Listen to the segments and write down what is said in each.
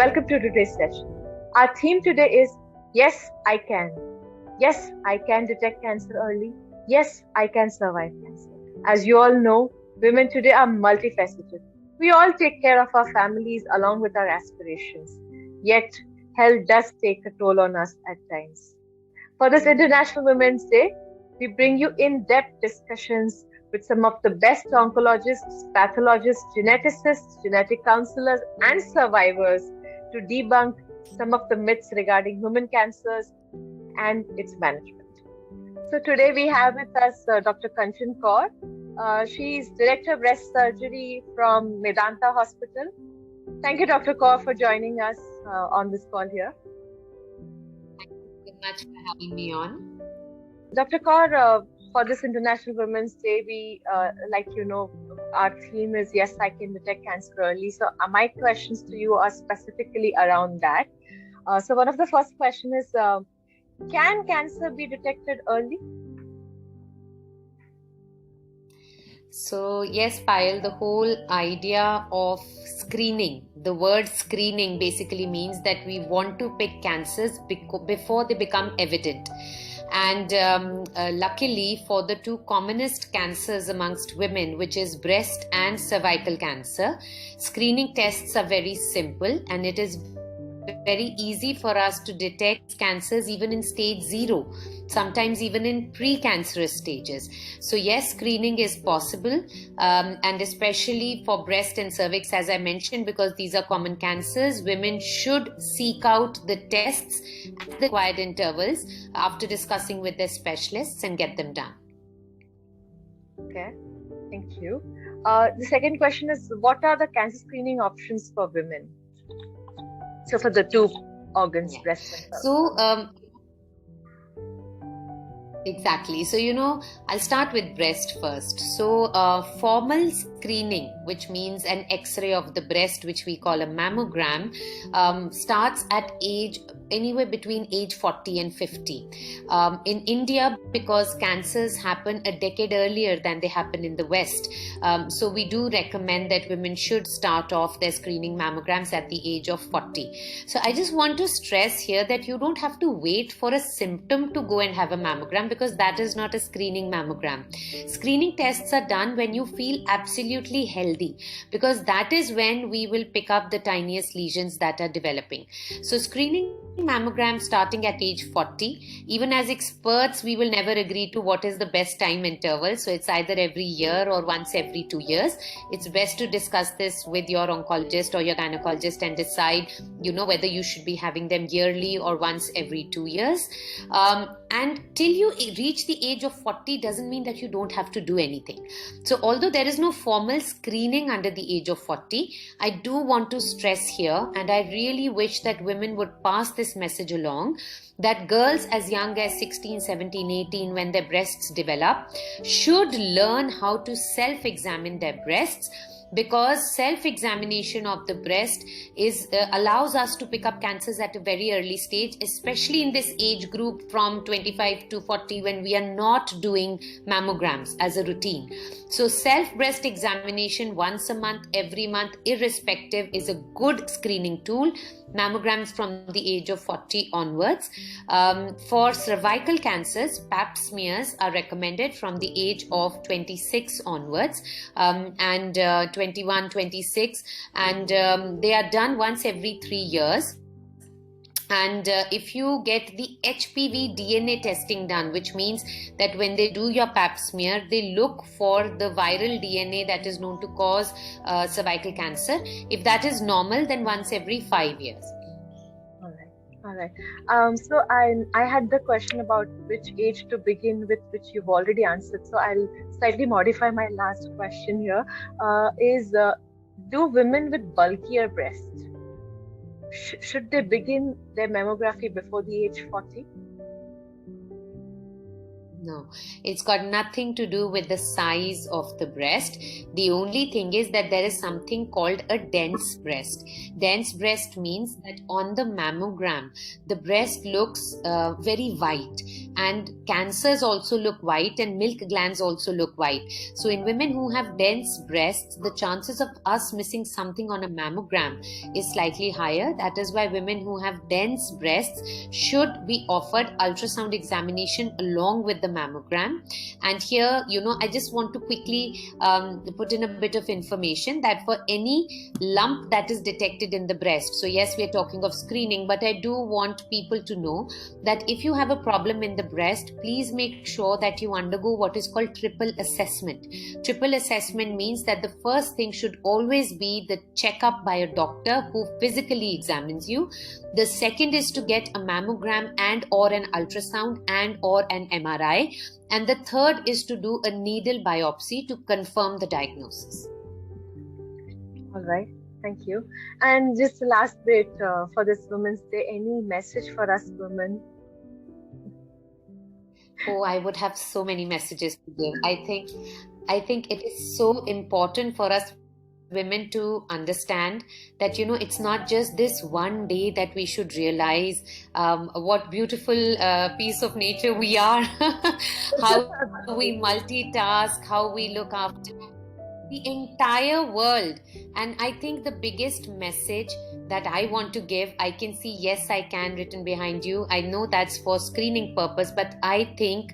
welcome to today's session. Our theme today is Yes, I Can. Yes, I can detect cancer early. Yes, I can survive cancer. As you all know, women today are multifaceted. We all take care of our families along with our aspirations. Yet, health does take a toll on us at times. For this International Women's Day, we bring you in depth discussions with some of the best oncologists, pathologists, geneticists, genetic counselors, and survivors to debunk some of the myths regarding women cancers and its management. So, today we have with us Dr. Kanchan Kaur. She is Director of Breast Surgery from Medanta Hospital. Thank you, Dr. Kaur, for joining us on this call here. Thank you so much for having me on. Dr. Kaur, for this International Women's Day, we, our theme is Yes, I Can Detect Cancer Early. So my questions to you are specifically around that. So one of the first questions is, can cancer be detected early? So yes, Payal, the whole idea of screening, the word screening basically means that we want to pick cancers before they become evident. And luckily for the two commonest cancers amongst women, which is breast and cervical cancer, screening tests are very simple, and it is very easy for us to detect cancers even in stage 0, sometimes even in pre-cancerous stages. So yes, screening is possible, and especially for breast and cervix, as I mentioned, because these are common cancers, women should seek out the tests at the required intervals after discussing with their specialists and get them done. Okay, thank you. The second question is, what are the cancer screening options for women? So for the two organs, breast and cervix. So exactly. So, I'll start with breast first. So, formal screening, which means an X-ray of the breast, which we call a mammogram, starts at anywhere between age 40 and 50. In India, because cancers happen a decade earlier than they happen in the West, so we do recommend that women should start off their screening mammograms at the age of 40. So I just want to stress here that you don't have to wait for a symptom to go and have a mammogram, because that is not a screening mammogram. Screening tests are done when you feel absolutely healthy, because that is when we will pick up the tiniest lesions that are developing. So screening mammogram starting at age 40. Even as experts, we will never agree to what is the best time interval. So it's either every year or once every 2 years. It's best to discuss this with your oncologist or your gynecologist and decide, whether you should be having them yearly or once every 2 years. And till you reach the age of 40 doesn't mean that you don't have to do anything. So although there is no formal screening under the age of 40, I do want to stress here, and I really wish that women would pass this message along, that girls as young as 16, 17, 18, when their breasts develop, should learn how to self-examine their breasts, because self-examination of the breast allows us to pick up cancers at a very early stage, especially in this age group from 25 to 40, when we are not doing mammograms as a routine. So self-breast examination once a month, every month, irrespective, is a good screening tool. Mammograms from the age of 40 onwards. For cervical cancers, pap smears are recommended from the age of 26 onwards, and 21, 26, and they are done once every 3 years. And if you get the HPV DNA testing done, which means that when they do your pap smear, they look for the viral DNA that is known to cause cervical cancer. If that is normal, then once every 5 years. All right. So I had the question about which age to begin with, which you've already answered. So I'll slightly modify my last question here. Do women with bulkier breasts, should they begin their mammography before the age 40? No, it's got nothing to do with the size of the breast. The only thing is that there is something called a dense breast. Dense breast means that on the mammogram, the breast looks very white. and cancers also look white, and milk glands also look white. So in women who have dense breasts, the chances of us missing something on a mammogram is slightly higher. That is why women who have dense breasts should be offered ultrasound examination along with the mammogram. And here, I just want to quickly put in a bit of information that for any lump that is detected in the breast, so yes, we are talking of screening, but I do want people to know that if you have a problem in the breast, please make sure that you undergo what is called triple assessment. Triple assessment means that the first thing should always be the checkup by a doctor who physically examines you. The second is to get a mammogram and or an ultrasound and or an MRI. And the third is to do a needle biopsy to confirm the diagnosis. All right. Thank you. And just the last bit for this Women's Day, any message for us women? Oh, I would have so many messages to give. I think it is so important for us women to understand that it's not just this one day that we should realize what beautiful piece of nature we are, how we multitask, how we look after the entire world. And I think the biggest message that I want to give, I can see yes I can written behind you. I know that's for screening purpose, but I think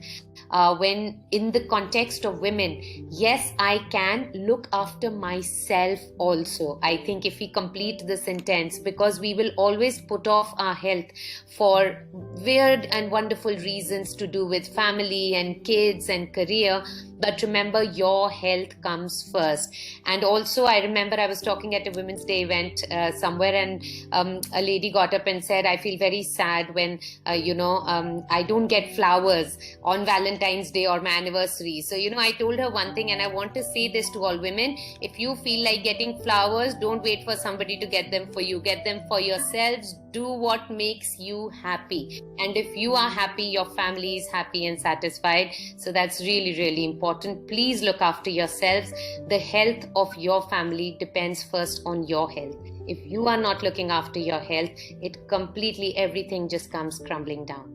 when in the context of women, yes I can look after myself also. I think if we complete the sentence, because we will always put off our health for weird and wonderful reasons to do with family and kids and career, but remember your health comes first. And also I remember I was talking at a Women's Day event somewhere, and a lady got up and said, I feel very sad when I don't get flowers on Valentine's Day or my anniversary. So I told her one thing, and I want to say this to all women: if you feel like getting flowers, don't wait for somebody to get them for you. Get them for yourselves. Do what makes you happy, and if you are happy, your family is happy and satisfied. So that's really, really important. Please look after yourselves. The health of your family depends first on your health. If you are not looking after your health, it completely, everything just comes crumbling down.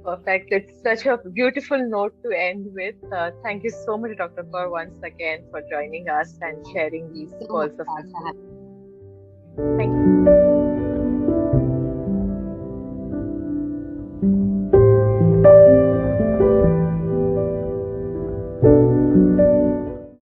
Perfect. It's such a beautiful note to end with. Thank you so much, Dr. Kaur, once again for joining us and sharing these pearls of wisdom. Thank you.